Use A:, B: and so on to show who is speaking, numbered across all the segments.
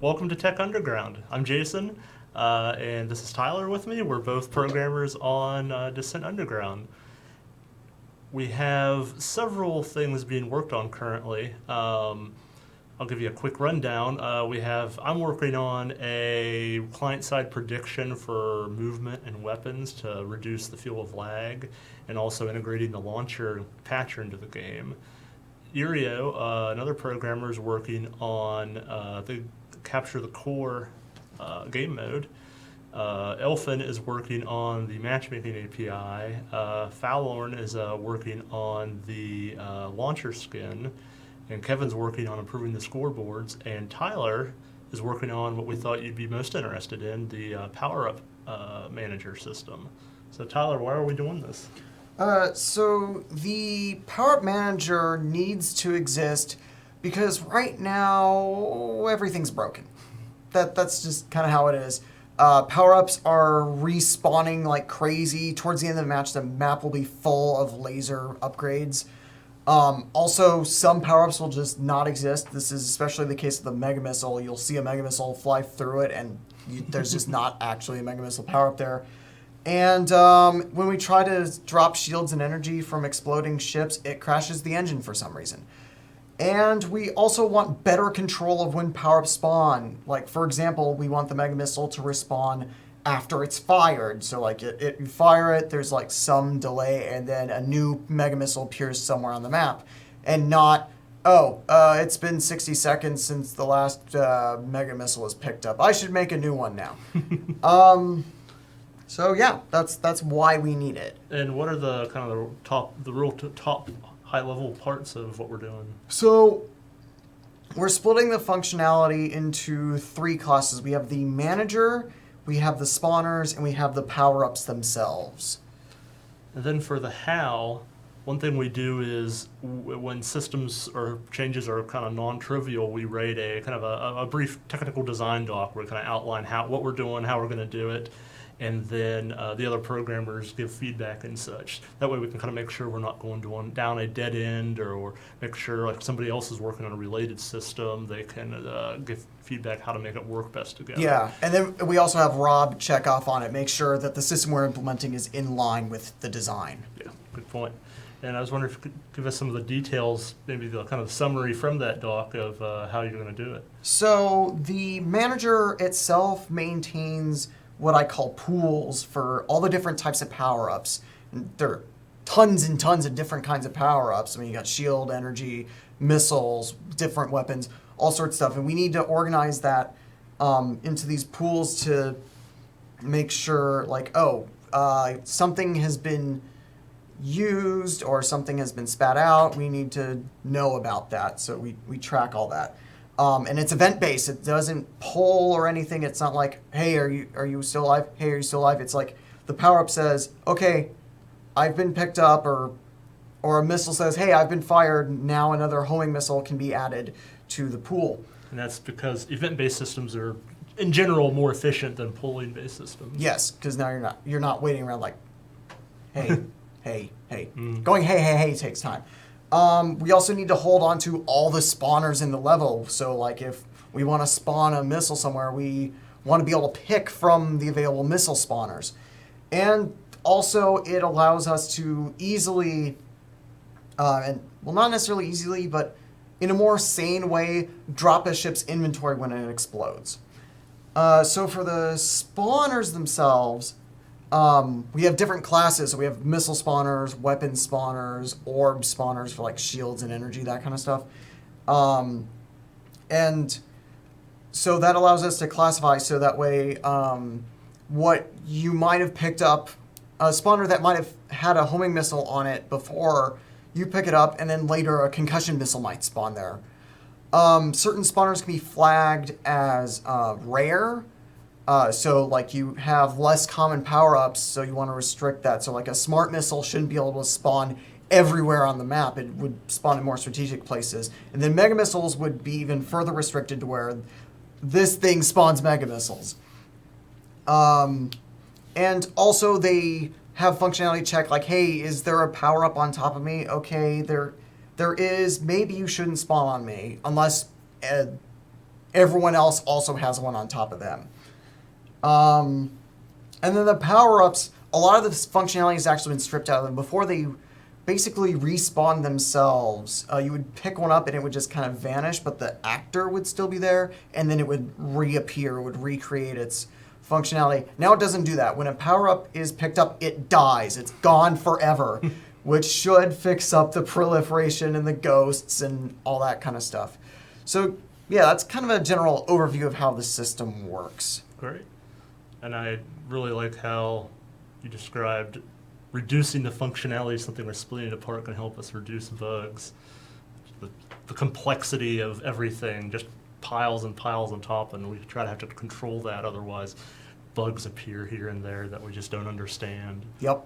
A: Welcome to Tech Underground. I'm Jason, and this is Tyler with me. We're both programmers on Descent Underground. We have several things being worked on currently. I'll give you a quick rundown. I'm working on a client-side prediction for movement and weapons to reduce the feel of lag, and also integrating the launcher patcher into the game. Irio, another programmer, is working on the capture the core game mode. Elfin is working on the matchmaking API. Fallorn is working on the launcher skin. And Kevin's working on improving the scoreboards. And Tyler is working on what we thought you'd be most interested in, the Powerup manager system. So Tyler, why are we doing this?
B: So the Powerup manager needs to exist because right now everything's broken. That's just kind of how it is. Power-ups are respawning like crazy. Towards the end of the match, the map will be full of laser upgrades. Also, some power-ups will just not exist. This is especially the case of the Mega Missile. You'll see a Mega Missile fly through it, and there's just not actually a Mega Missile power-up there. And when we try to drop shields and energy from exploding ships, it crashes the engine for some reason. And we also want better control of when power-ups spawn. Like, for example, we want the Mega Missile to respawn after it's fired. So, like, you fire it, there's, like, some delay, and then a new Mega Missile appears somewhere on the map. And not, it's been 60 seconds since the last Mega Missile was picked up. I should make a new one now. So, yeah, that's why we need it.
A: And what are the kind of the real top high-level parts of what we're doing?
B: So we're splitting the functionality into three classes. We have the manager, we have the spawners, and we have the power-ups themselves.
A: And then for the how, one thing we do is when systems or changes are kind of non-trivial, we write a kind of a brief technical design doc where we kind of outline what we're doing, how we're going to do it, and then the other programmers give feedback and such. That way we can kind of make sure we're not going down a dead end, or make sure like somebody else is working on a related system, they can give feedback how to make it work best together.
B: Yeah, and then we also have Rob check off on it, make sure that the system we're implementing is in line with the design.
A: Yeah, good point. And I was wondering if you could give us some of the details, maybe the kind of summary from that doc of how you're going to do it.
B: So the manager itself maintains what I call pools for all the different types of power-ups. There are tons and tons of different kinds of power-ups. I mean, you got shield, energy, missiles, different weapons, all sorts of stuff. And we need to organize that into these pools to make sure, like, something has been used or something has been spat out. We need to know about that, so we track all that. And it's event-based. It doesn't poll or anything. It's not like, hey, are you still alive? Hey, are you still alive? It's like the power-up says, okay, I've been picked up, or a missile says, hey, I've been fired. Now another homing missile can be added to the pool.
A: And that's because event-based systems are, in general, more efficient than polling-based systems.
B: Yes, because now you're not waiting around like, hey, hey. Going hey takes time. We also need to hold on to all the spawners in the level. So, like, if we want to spawn a missile somewhere, we want to be able to pick from the available missile spawners. And also, it allows us to easily, not necessarily easily, but in a more sane way, drop a ship's inventory when it explodes. So for the spawners themselves, we have different classes. So we have missile spawners, weapon spawners, orb spawners for like shields and energy, that kind of stuff. And so that allows us to classify so that way what you might have picked up, a spawner that might have had a homing missile on it before, you pick it up, and then later a concussion missile might spawn there. Certain spawners can be flagged as rare. So, like, you have less common power-ups, so you want to restrict that. So, like, a smart missile shouldn't be able to spawn everywhere on the map. It would spawn in more strategic places. And then mega missiles would be even further restricted to where this thing spawns mega missiles. And also, they have functionality check, like, hey, is there a power-up on top of me? Okay, there is maybe you shouldn't spawn on me unless everyone else also has one on top of them. And then the power-ups, a lot of the functionality has actually been stripped out of them. Before they basically respawn themselves, you would pick one up and it would just kind of vanish, but the actor would still be there, and then it would reappear, it would recreate its functionality. Now it doesn't do that. When a power-up is picked up, it dies. It's gone forever, which should fix up the proliferation and the ghosts and all that kind of stuff. So yeah, that's kind of a general overview of how the system works.
A: Great. And I really like how you described reducing the functionality of something we're splitting it apart can help us reduce bugs. The complexity of everything just piles and piles on top, and we try to have to control that, otherwise bugs appear here and there that we just don't understand.
B: Yep.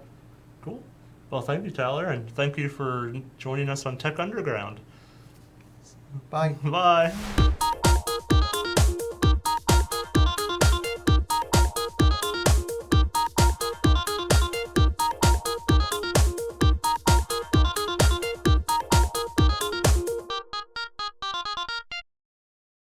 A: Cool. Well, thank you, Tyler, and thank you for joining us on Tech Underground.
B: Bye.
A: Bye.